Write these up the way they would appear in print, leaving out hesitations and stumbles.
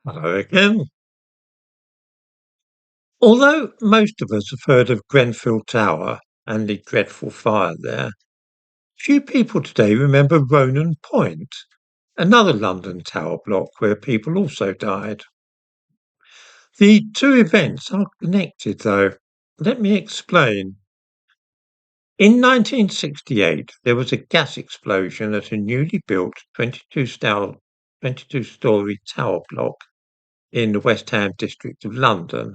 Hello again. Although most of us have heard of Grenfell Tower and the dreadful fire there, few people today remember Ronan Point, another London tower block where people also died. The two events are connected, though. Let me explain. In 1968, there was a gas explosion at a newly built 22-story tower block in the West Ham district of London.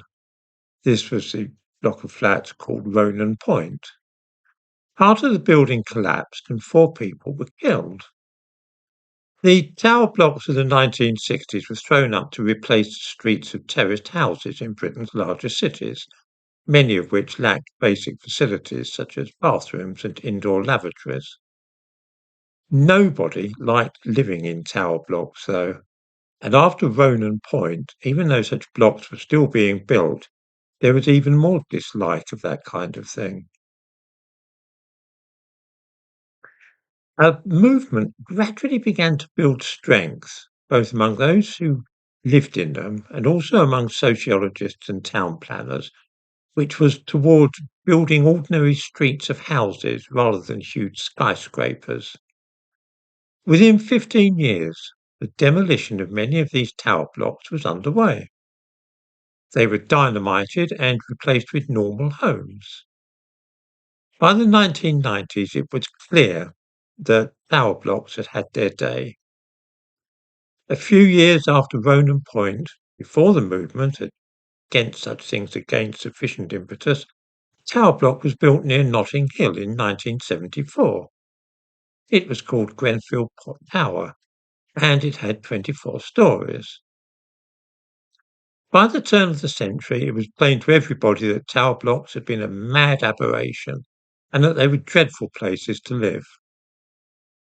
This was the block of flats called Ronan Point. Part of the building collapsed and 4 people were killed. The tower blocks of the 1960s were thrown up to replace the streets of terraced houses in Britain's larger cities, many of which lacked basic facilities such as bathrooms and indoor lavatories. Nobody liked living in tower blocks, though, and after Ronan Point, even though such blocks were still being built, there was even more dislike of that kind of thing. A movement gradually began to build strength, both among those who lived in them and also among sociologists and town planners, which was toward building ordinary streets of houses rather than huge skyscrapers. Within 15 years, the demolition of many of these tower blocks was underway. They were dynamited and replaced with normal homes. By the 1990s, it was clear that tower blocks had had their day. A few years after Ronan Point, before the movement against such things had gained sufficient impetus, a tower block was built near Notting Hill in 1974. It was called Grenfell Tower, and it had 24 stories. By the turn of the century, it was plain to everybody that tower blocks had been a mad aberration and that they were dreadful places to live.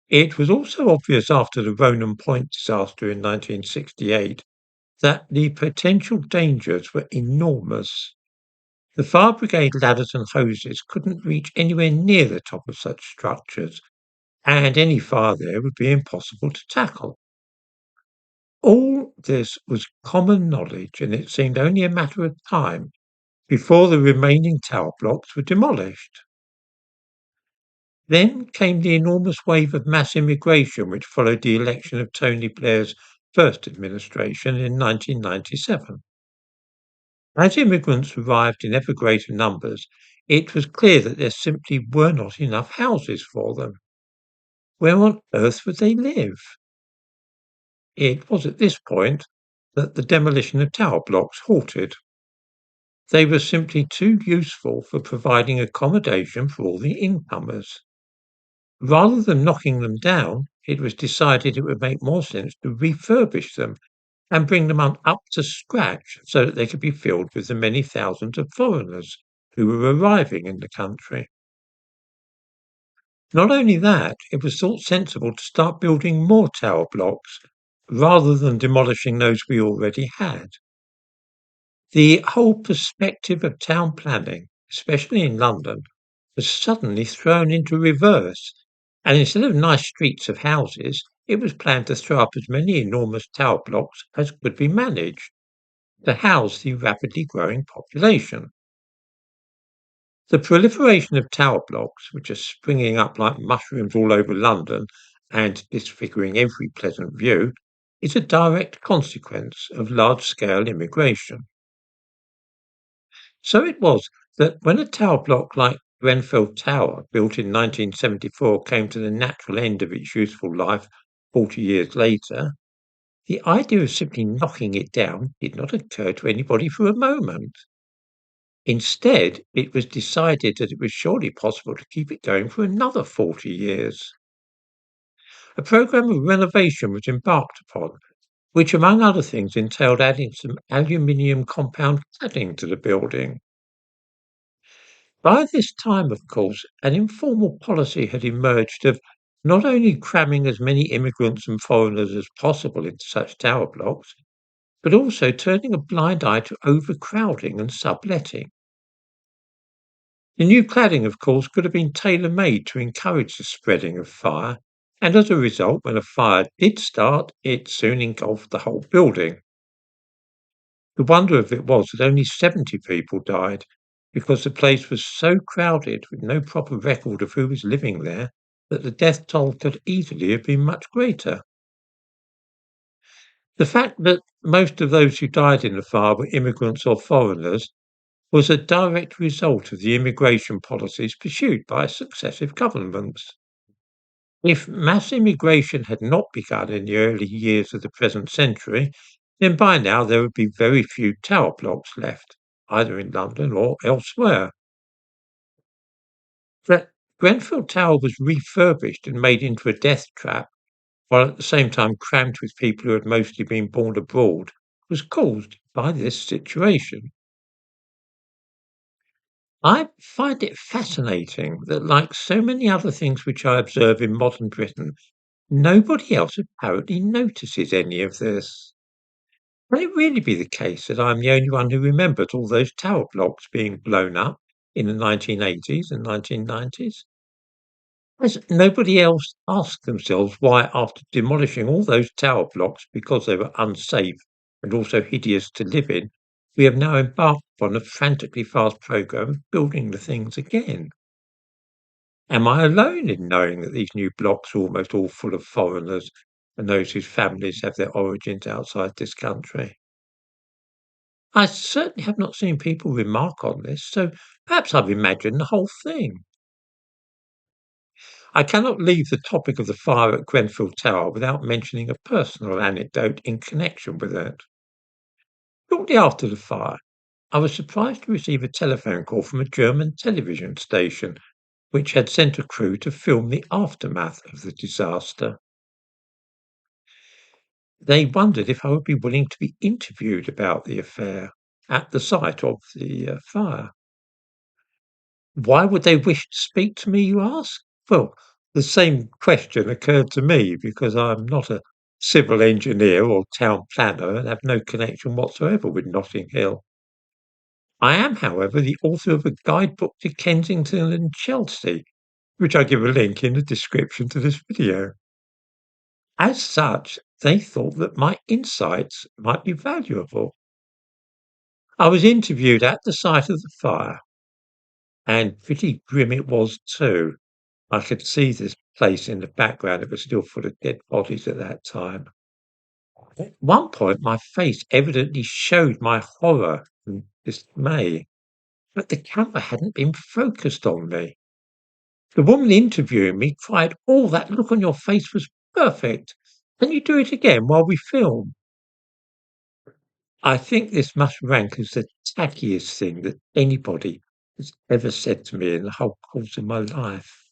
It was also obvious after the Ronan Point disaster in 1968 that the potential dangers were enormous. The fire brigade ladders and hoses couldn't reach anywhere near the top of such structures, and any fire there would be impossible to tackle. All this was common knowledge, and it seemed only a matter of time before the remaining tower blocks were demolished. Then came the enormous wave of mass immigration which followed the election of Tony Blair's first administration in 1997. As immigrants arrived in ever greater numbers, it was clear that there simply were not enough houses for them. Where on earth would they live? It was at this point that the demolition of tower blocks halted. They were simply too useful for providing accommodation for all the incomers. Rather than knocking them down, it was decided it would make more sense to refurbish them and bring them up to scratch so that they could be filled with the many thousands of foreigners who were arriving in the country. Not only that, it was thought sensible to start building more tower blocks rather than demolishing those we already had. The whole perspective of town planning, especially in London, was suddenly thrown into reverse, and instead of nice streets of houses, it was planned to throw up as many enormous tower blocks as could be managed to house the rapidly growing population. The proliferation of tower blocks, which are springing up like mushrooms all over London and disfiguring every pleasant view, is a direct consequence of large-scale immigration. So it was that when a tower block like Grenfell Tower, built in 1974, came to the natural end of its useful life 40 years later, the idea of simply knocking it down did not occur to anybody for a moment. Instead, it was decided that it was surely possible to keep it going for another 40 years. A programme of renovation was embarked upon, which, among other things, entailed adding some aluminium compound cladding to the building. By this time, of course, an informal policy had emerged of not only cramming as many immigrants and foreigners as possible into such tower blocks, but also turning a blind eye to overcrowding and subletting. The new cladding, of course, could have been tailor-made to encourage the spreading of fire, and as a result, when a fire did start, it soon engulfed the whole building. The wonder of it was that only 70 people died because the place was so crowded with no proper record of who was living there that the death toll could easily have been much greater. The fact that most of those who died in the fire were immigrants or foreigners was a direct result of the immigration policies pursued by successive governments. If mass immigration had not begun in the early years of the present century, then by now there would be very few tower blocks left, either in London or elsewhere. But Grenfell Tower was refurbished and made into a death trap, while at the same time crammed with people who had mostly been born abroad, was caused by this situation. I find it fascinating that, like so many other things which I observe in modern Britain, nobody else apparently notices any of this. Can it really be the case that I'm the only one who remembered all those tower blocks being blown up in the 1980s and 1990s? Has nobody else asked themselves why, after demolishing all those tower blocks because they were unsafe and also hideous to live in, we have now embarked upon a frantically fast program of building the things again? Am I alone in knowing that these new blocks are almost all full of foreigners and those whose families have their origins outside this country? I certainly have not seen people remark on this, so perhaps I've imagined the whole thing. I cannot leave the topic of the fire at Grenfell Tower without mentioning a personal anecdote in connection with it. Shortly after the fire, I was surprised to receive a telephone call from a German television station which had sent a crew to film the aftermath of the disaster. They wondered if I would be willing to be interviewed about the affair at the site of the fire. Why would they wish to speak to me, you ask? Well, the same question occurred to me because I'm not a civil engineer or town planner and have no connection whatsoever with Notting Hill. I am, however, the author of a guidebook to Kensington and Chelsea, which I give a link in the description to this video. As such, they thought that my insights might be valuable. I was interviewed at the site of the fire, and pretty grim it was too. I could see this place in the background. It was still full of dead bodies at that time. At one point, my face evidently showed my horror and dismay, but the camera hadn't been focused on me. The woman interviewing me cried, "Oh, that look on your face was perfect. Can you do it again while we film?" I think this must rank as the tackiest thing that anybody has ever said to me in the whole course of my life.